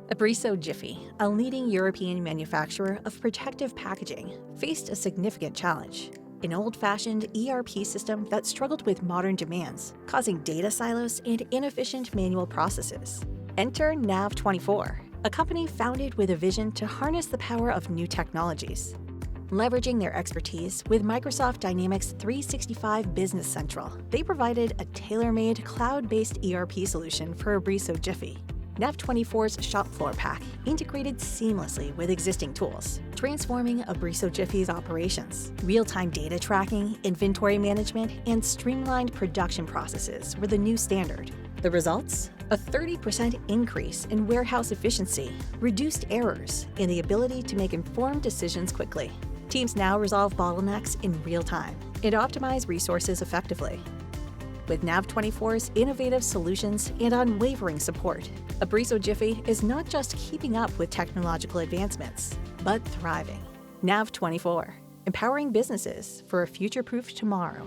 Abriso Jiffy, a leading European manufacturer of protective packaging, faced a significant challenge: an old-fashioned ERP system that struggled with modern demands, causing data silos and inefficient manual processes. Enter Nav24, a company founded with a vision to harness the power of new technologies. Leveraging their expertise with Microsoft Dynamics 365 Business Central, they provided a tailor-made cloud-based ERP solution for Abriso Jiffy. Nav24's shop floor pack integrated seamlessly with existing tools, transforming Abriso Jiffy's operations. Real-time data tracking, inventory management, and streamlined production processes were the new standard. The results? A 30% increase in warehouse efficiency, reduced errors, and the ability to make informed decisions quickly. Teams now resolve bottlenecks in real time and optimize resources effectively. With Nav24's innovative solutions and unwavering support, Abriso Jiffy is not just keeping up with technological advancements, but thriving. Nav24, empowering businesses for a future-proof tomorrow.